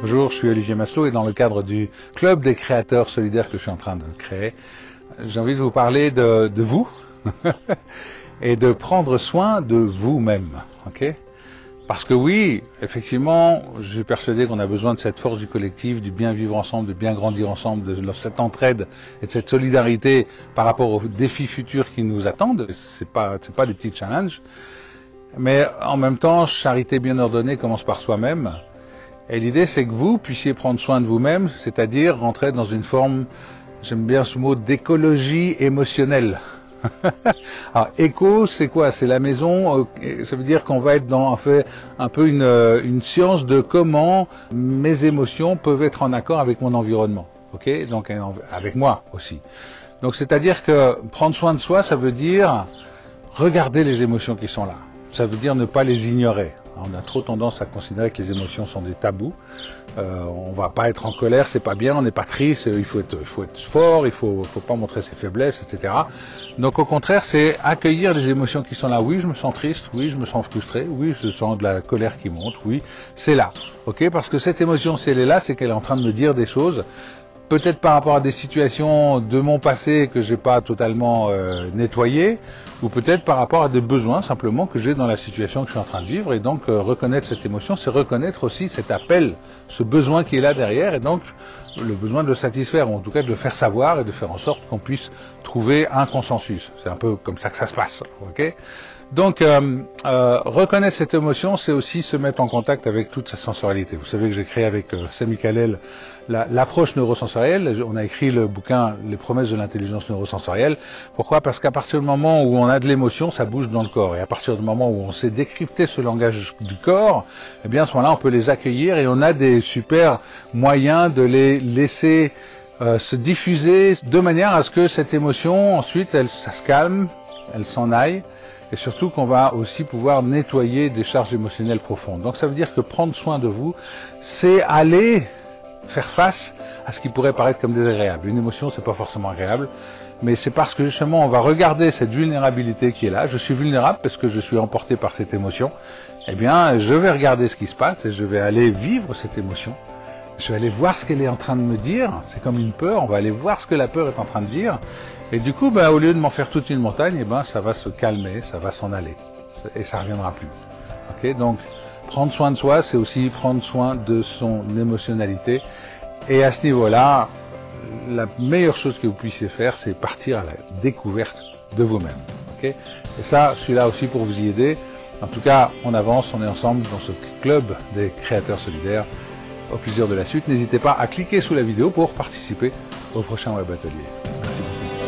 Bonjour, je suis Olivier Masselot et dans le cadre du Club des créateurs solidaires que je suis en train de créer, j'ai envie de vous parler de vous et de prendre soin de vous-même. Okay, parce que oui, effectivement, je suis persuadé qu'on a besoin de cette force du collectif, du bien vivre ensemble, de bien grandir ensemble, de cette entraide et de cette solidarité par rapport aux défis futurs qui nous attendent. C'est pas des petits challenges. Mais en même temps, charité bien ordonnée commence par soi-même. Et l'idée, c'est que vous puissiez prendre soin de vous-même, c'est-à-dire rentrer dans une forme, j'aime bien ce mot, d'écologie émotionnelle. Alors, éco, c'est quoi? C'est la maison, ça veut dire qu'on va être dans, en fait, un peu une science de comment mes émotions peuvent être en accord avec mon environnement. Ok? Donc, avec moi aussi. Donc, c'est-à-dire que prendre soin de soi, ça veut dire regarder les émotions qui sont là. Ça veut dire ne pas les ignorer. On a trop tendance à considérer que les émotions sont des tabous. On va pas être en colère, c'est pas bien, on n'est pas triste, il faut être fort, il faut pas montrer ses faiblesses, etc. Donc au contraire, c'est accueillir les émotions qui sont là. Oui, je me sens triste, oui, je me sens frustré, oui, je sens de la colère qui monte, oui, c'est là. Ok, parce que cette émotion, si elle est là, c'est qu'elle est en train de me dire des choses. Peut-être par rapport à des situations de mon passé que j'ai pas totalement nettoyées, ou peut-être par rapport à des besoins simplement que j'ai dans la situation que je suis en train de vivre. Et donc reconnaître cette émotion, c'est reconnaître aussi cet appel, ce besoin qui est là derrière, et donc le besoin de le satisfaire, ou en tout cas de le faire savoir et de faire en sorte qu'on puisse trouver un consensus. C'est un peu comme ça que ça se passe. Ok ? Donc, reconnaître cette émotion, c'est aussi se mettre en contact avec toute sa sensorialité. Vous savez que j'ai créé avec Sami Khalel l'approche neurosensorielle. On a écrit le bouquin Les promesses de l'intelligence neurosensorielle. Pourquoi? Parce qu'à partir du moment où on a de l'émotion, ça bouge dans le corps. Et à partir du moment où on sait décrypter ce langage du corps, eh bien à ce moment-là, on peut les accueillir et on a des super moyens de les laisser se diffuser de manière à ce que cette émotion, ensuite, ça se calme, elle s'en aille. Et surtout qu'on va aussi pouvoir nettoyer des charges émotionnelles profondes. Donc ça veut dire que prendre soin de vous, c'est aller faire face à ce qui pourrait paraître comme désagréable. Une émotion, c'est pas forcément agréable, mais c'est parce que justement on va regarder cette vulnérabilité qui est là. Je suis vulnérable parce que je suis emporté par cette émotion. Eh bien, je vais regarder ce qui se passe et je vais aller vivre cette émotion. Je vais aller voir ce qu'elle est en train de me dire. C'est comme une peur, on va aller voir ce que la peur est en train de dire. Et du coup, au lieu de m'en faire toute une montagne, ça va se calmer, ça va s'en aller. Et ça reviendra plus. Okay, donc, prendre soin de soi, c'est aussi prendre soin de son émotionnalité. Et à ce niveau-là, la meilleure chose que vous puissiez faire, c'est partir à la découverte de vous-même. Okay, et ça, je suis là aussi pour vous y aider. En tout cas, on avance, on est ensemble dans ce club des créateurs solidaires. Au plaisir de la suite, n'hésitez pas à cliquer sous la vidéo pour participer au prochain web atelier. Merci beaucoup.